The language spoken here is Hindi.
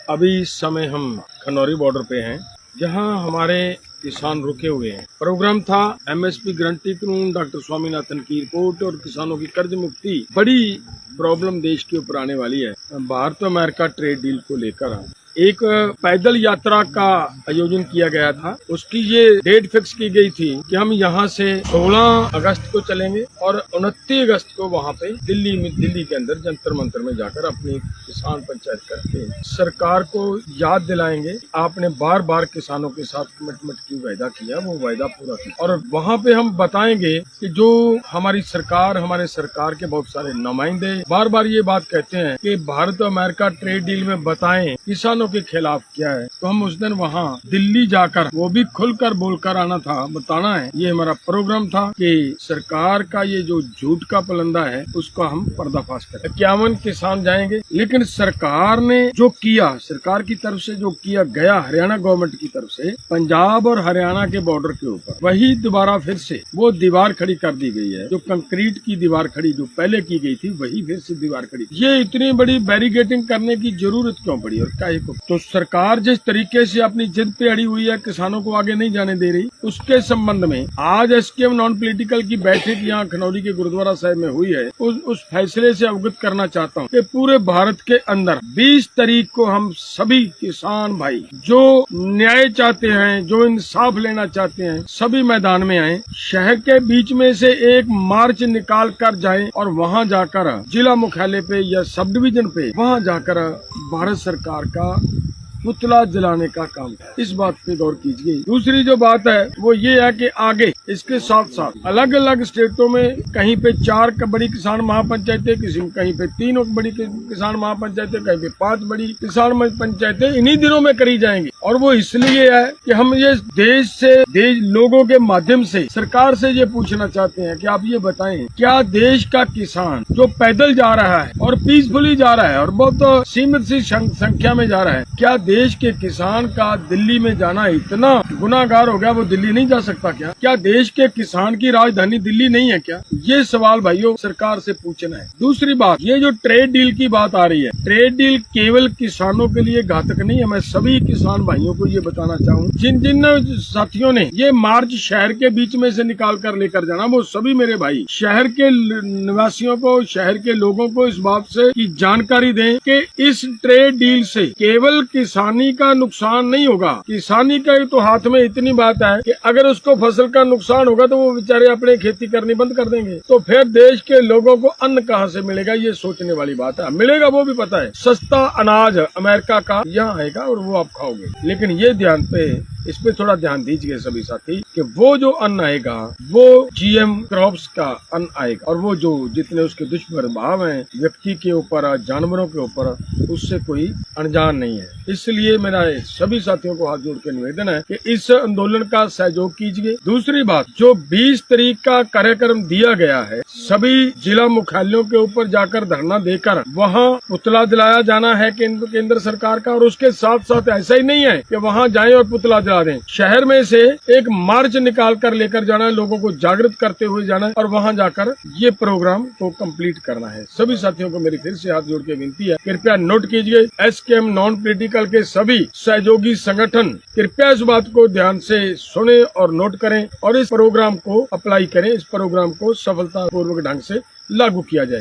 अभी इस समय हम खनौरी बॉर्डर पे हैं, जहां हमारे किसान रुके हुए हैं। प्रोग्राम था एमएसपी गारंटी कानून, डॉक्टर स्वामीनाथन की रिपोर्ट और किसानों की कर्ज मुक्ति। बड़ी प्रॉब्लम देश के ऊपर आने वाली है भारत और अमेरिका ट्रेड डील को लेकर। एक पैदल यात्रा का आयोजन किया गया था, उसकी ये डेट फिक्स की गई थी कि हम यहाँ से 16 अगस्त को चलेंगे और 29 अगस्त को वहाँ पे दिल्ली के अंदर जंतर मंतर में जाकर अपनी किसान पंचायत करके सरकार को याद दिलाएंगे आपने बार बार किसानों के साथ कमिटमेंट की वायदा किया, वो वायदा पूरा किया। और वहाँ पे हम बताएंगे कि जो हमारी सरकार, हमारे सरकार के बहुत सारे नुमाइंदे बार बार ये बात कहते हैं कि भारत और अमेरिका ट्रेड डील में बताएं किसानों के खिलाफ क्या है, तो हम उस दिन वहाँ दिल्ली जाकर वो भी खुलकर बोलकर आना था, बताना है। ये हमारा प्रोग्राम था कि सरकार का ये जो झूठ का पलंदा है उसका हम पर्दाफाश करें। 51 किसान जाएंगे, लेकिन सरकार ने जो किया, सरकार की तरफ से जो किया गया हरियाणा गवर्नमेंट की तरफ से पंजाब और हरियाणा के बॉर्डर के ऊपर, वही दोबारा फिर से वो दीवार खड़ी कर दी गई है। जो कंक्रीट की दीवार खड़ी जो पहले की गई थी, वही फिर से दीवार खड़ी। ये इतनी बड़ी बैरिकेडिंग करने की जरूरत क्यों पड़ी और काहे को? तो सरकार जिस तरीके से अपनी जिद पे अड़ी हुई है, किसानों को आगे नहीं जाने दे रही, उसके संबंध में आज एसकेएम नॉन पॉलिटिकल की बैठक यहाँ खनौरी के गुरुद्वारा साहिब में हुई है। उस फैसले से अवगत करना चाहता हूँ कि पूरे भारत के अंदर 20 तारीख को हम सभी किसान भाई जो न्याय चाहते हैं, जो इंसाफ लेना चाहते हैं, सभी मैदान में आए। शहर के बीच में से एक मार्च निकाल कर जाए और वहाँ जाकर जिला मुख्यालय पे या सब डिवीजन पे वहाँ जाकर भारत सरकार का पुतला जलाने का काम है। इस बात पे गौर कीजिए। दूसरी जो बात है वो ये है कि आगे इसके साथ साथ अलग अलग स्टेटों में कहीं पे 4 बड़ी किसान महापंचायतें, कहीं पे 3 बड़ी किसान महापंचायतें, कहीं पे 5 बड़ी किसान पंचायतें इन्हीं दिनों में करी जाएंगी। और वो इसलिए है कि हम ये देश लोगों के माध्यम से सरकार से ये पूछना चाहते हैं कि आप ये बताएं, क्या देश का किसान जो पैदल जा रहा है और पीसफुली जा रहा है और बहुत सीमित सी संख्या में जा रहा है, क्या देश के किसान का दिल्ली में जाना इतना गुनाहगार हो गया, वो दिल्ली नहीं जा सकता क्या? क्या देश के किसान की राजधानी दिल्ली नहीं है क्या? ये सवाल भाइयों सरकार से पूछना है। दूसरी बात, ये जो ट्रेड डील की बात आ रही है, ट्रेड डील केवल किसानों के लिए घातक नहीं है। मैं सभी किसान भाइयों को ये बताना चाहूँ, जिन जिन साथियों ने ये मार्च शहर के बीच में से निकाल कर लेकर जाना, वो सभी मेरे भाई शहर के निवासियों को, शहर के लोगों को इस बात से की जानकारी दें कि इस ट्रेड डील से केवल किसानी का नुकसान नहीं होगा। किसानी का तो हाथ में इतनी बात है कि अगर उसको फसल का नुकसान होगा तो वो बेचारे अपने खेती करनी बंद कर देंगे, तो फिर देश के लोगों को अन्न कहाँ से मिलेगा? ये सोचने वाली बात है। मिलेगा वो भी पता है, सस्ता अनाज अमेरिका का यहाँ आएगा और वो आप खाओगे। लेकिन ये ध्यान पे, इस पे थोड़ा ध्यान दीजिए सभी साथी कि वो जो अन्न आएगा वो जीएम क्रॉप्स का अन्न आएगा, और वो जो जितने उसके दुष्प्रभाव हैं व्यक्ति के ऊपर, जानवरों के ऊपर, उससे कोई अनजान नहीं है। इसलिए मेरा सभी साथियों को हाथ जोड़ के निवेदन है कि इस आंदोलन का सहयोग कीजिए। दूसरी बात, जो 20 तारीख का कार्यक्रम दिया गया है, सभी जिला मुख्यालयों के ऊपर जाकर धरना देकर वहाँ पुतला जलाया जाना है केंद्र सरकार का। और उसके साथ साथ ऐसा ही नहीं है कि वहाँ जाएं और पुतला जला दें, शहर में से एक मार्च निकाल कर लेकर जाना है, लोगों को जागृत करते हुए जाना है और वहाँ जाकर ये प्रोग्राम को कंप्लीट करना है। सभी साथियों को मेरी फिर से हाथ जोड़ के विनती है, कृपया नोट कीजिए, एसकेएम नॉन पॉलिटिकल के सभी सहयोगी संगठन कृपया इस बात को ध्यान से सुने और नोट करें और इस प्रोग्राम को अप्लाई करें, इस प्रोग्राम को सफलतापूर्वक ढंग से लागू किया जाए।